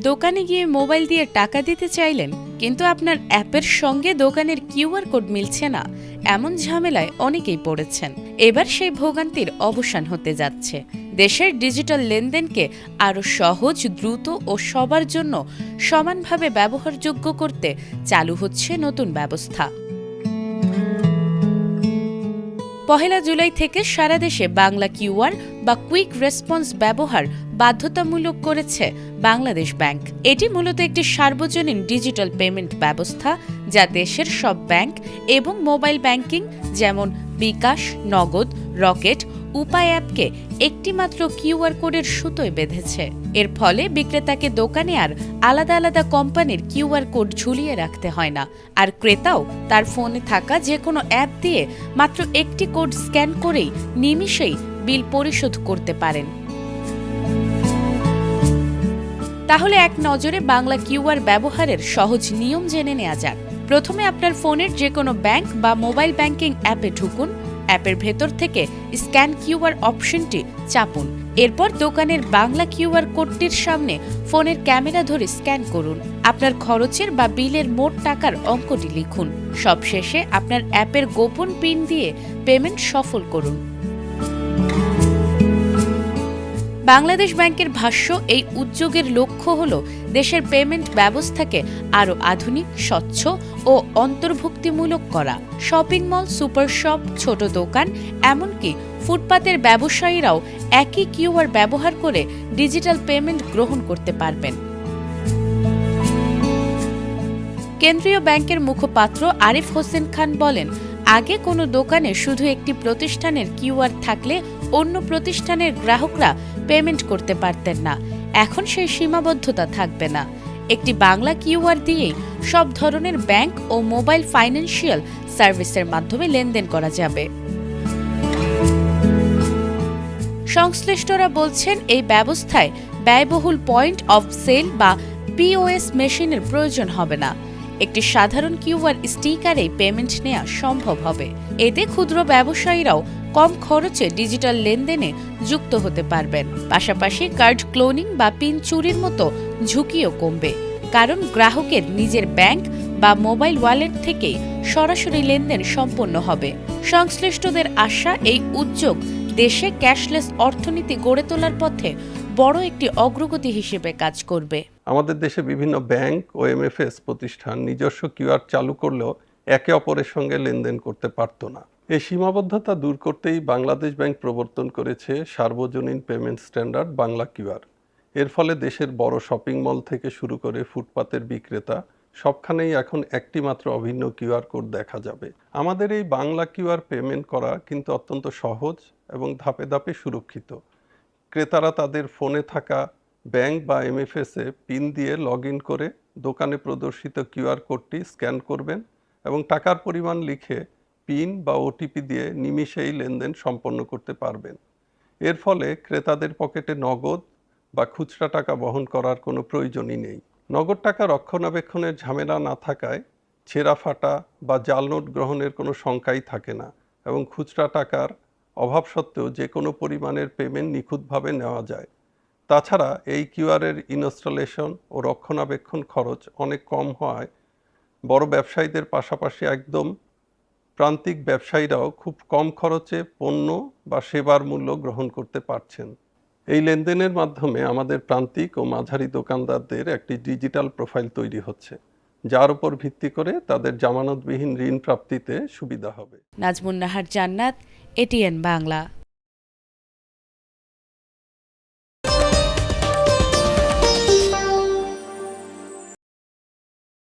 দোকানে গিয়ে মোবাইল দিয়ে টাকা দিতে চাইলেন, কিন্তু আপনার অ্যাপের সঙ্গে দোকানের কিউআর কোড মিলছে না। এমন ঝামেলায় অনেকেই পড়েছেন। এবার সেই ভোগান্তির অবসান হতে যাচ্ছে। দেশের ডিজিটাল লেনদেনকে আরও সহজ, দ্রুত ও সবার জন্য সমানভাবে ব্যবহারযোগ্য করতে চালু হচ্ছে নতুন ব্যবস্থা। ১ জুলাই থেকে সারা দেশে বাংলা কিউআর বা কুইক রেসপন্স ব্যবহার বাধ্যতামূলক করেছে বাংলাদেশ ব্যাংক। এটি মূলত একটি সার্বজনীন ডিজিটাল পেমেন্ট ব্যবস্থা, যা দেশের সব ব্যাংক এবং মোবাইল ব্যাংকিং যেমন বিকাশ, নগদ, রকেট, উপায় অ্যাপকে একটিমাত্র কিউআর কোডের সুতোয় বেঁধেছে। এর ফলে বিক্রেতাকে দোকানে আর আলাদা আলাদা কোম্পানির কিউআর কোড ঝুলিয়ে রাখতে হয় না, আর ক্রেতাও তার ফোনে থাকা যে কোনো অ্যাপ দিয়ে মাত্র একটি কোড স্ক্যান করেই নিমিষেই বিল পরিশোধ করতে পারেন। তাহলে এক নজরে বাংলা কিউআর ব্যবহারের সহজ নিয়ম জেনে নেওয়া যাক। প্রথমে আপনার ফোনের যে কোনো ব্যাংক বা মোবাইল ব্যাংকিং অ্যাপে ঢুকুন। অ্যাপের ভেতর থেকে স্ক্যান কিউআর অপশনটি চাপুন। এরপর দোকানের বাংলা কিউআর কোডটির সামনে ফোনের ক্যামেরা ধরে স্ক্যান করুন। আপনার খরচের বা বিলের মোট টাকার অঙ্কটি লিখুন। সবশেষে আপনার অ্যাপের গোপন পিন দিয়ে পেমেন্ট সফল করুন। বাংলাদেশ ব্যাংকের ভাষ্য, এই উদ্যোগের লক্ষ্য হল দেশের পেমেন্ট ব্যবস্থাকে আরও আধুনিক, স্বচ্ছ ও অন্তর্ভুক্তিমূলক করা। শপিং মল, সুপার শপ, ছোট দোকান, এমনকি ফুটপাতের ব্যবসায়ীরাও একই কিউআর ব্যবহার করে ডিজিটাল পেমেন্ট গ্রহণ করতে পারবেন। কেন্দ্রীয় ব্যাংকের মুখপাত্র আরিফ হোসেন খান বলেন, আগে কোনো দোকানে শুধু একটি প্রতিষ্ঠানের কিউআর থাকলে অন্য প্রতিষ্ঠানের গ্রাহকরা পেমেন্ট করতে পারতেন না। এখন সেই সীমাবদ্ধতা থাকবে না। একটি বাংলা কিউআর দিয়েই সব ধরনের ব্যাংক ও মোবাইল ফাইন্যান্সিয়াল সার্ভিসের মাধ্যমে লেনদেন করা যাবে। সংশ্লিষ্টরা বলছেন, এই ব্যবস্থায় ব্যয়বহুল পয়েন্ট অফ সেল বা পিওএস মেশিনের প্রয়োজন হবে না। একটি সাধারণ কিউআর স্টিকারেই পেমেন্ট নেওয়া সম্ভব হবে। এতে ক্ষুদ্র ব্যবসায়ীরাও কম খরচে ডিজিটাল লেনদেনে যুক্ত হতে পারবেন। পাশাপাশি কার্ড ক্লোনিং বা পিন চুরির মতো ঝুঁকিও কমবে, কারণ গ্রাহকের নিজের ব্যাংক বা মোবাইল ওয়ালেট থেকেই সরাসরি লেনদেন সম্পন্ন হবে। সংশ্লিষ্টদের আশা, এই উদ্যোগ দেশে ক্যাশলেস অর্থনীতি গড়ে তোলার পথে বড় একটি অগ্রগতি হিসেবে কাজ করবে। আমাদের দেশে বিভিন্ন ব্যাংক ও এমএফএস প্রতিষ্ঠান নিজস্ব কিউআর চালু করলেও একে অপরের সঙ্গে লেনদেন করতে পারত না। এই সীমাবদ্ধতা দূর করতেই বাংলাদেশ ব্যাংক প্রবর্তন করেছে সার্বজনীন পেমেন্ট স্ট্যান্ডার্ড বাংলা কিউআর। এর ফলে দেশের বড় শপিং মল থেকে শুরু করে ফুটপাতের বিক্রেতা সবখানেই এখন একটি মাত্র অভিন্ন কিউআর কোড দেখা যাবে। আমাদের এই বাংলা কিউআর পেমেন্ট করা কিন্তু অত্যন্ত সহজ এবং ধাপে ধাপে সুরক্ষিত। ক্রেতারা তাদের ফোনে থাকা ব্যাংক বা এমএফএসে পিন দিয়ে লগ ইন করে দোকানে প্রদর্শিত কিউআর কোডটি স্ক্যান করবেন এবং টাকার পরিমাণ লিখে পিন বা ওটিপি দিয়ে নিমিষেই লেনদেন সম্পন্ন করতে পারবেন। এর ফলে ক্রেতাদের পকেটে নগদ বা খুচরা টাকা বহন করার কোনো প্রয়োজনই নেই। নগদ টাকা রক্ষণাবেক্ষণের ঝামেলা না থাকায় ছেঁড়া ফাটা বা জাল নোট গ্রহণের কোনো শঙ্কাই থাকে না এবং খুচরা টাকার অভাব সত্ত্বেও যে কোনো পরিমাণের পেমেন্ট নিখুঁতভাবে নেওয়া যায়। তাছাড়া এই কিউআরের ইনস্টলেশন ও রক্ষণাবেক্ষণ খরচ অনেক কম হওয়ায় বড় ব্যবসায়ীদের পাশাপাশি একদম প্রান্তিক ব্যবসায়ীরাও খুব কম খরচে পণ্য বা সেবার মূল্য গ্রহণ করতে পারছেন। এই লেনদেনের মাধ্যমে আমাদের প্রান্তিক ও মাঝারি দোকানদারদের একটি ডিজিটাল প্রোফাইল তৈরি হচ্ছে, যার উপর ভিত্তি করে তাদের জামানতবিহীন ঋণ প্রাপ্তিতে সুবিধা হবে। নাজমুন নাহার জান্নাত, এটিএন বাংলা।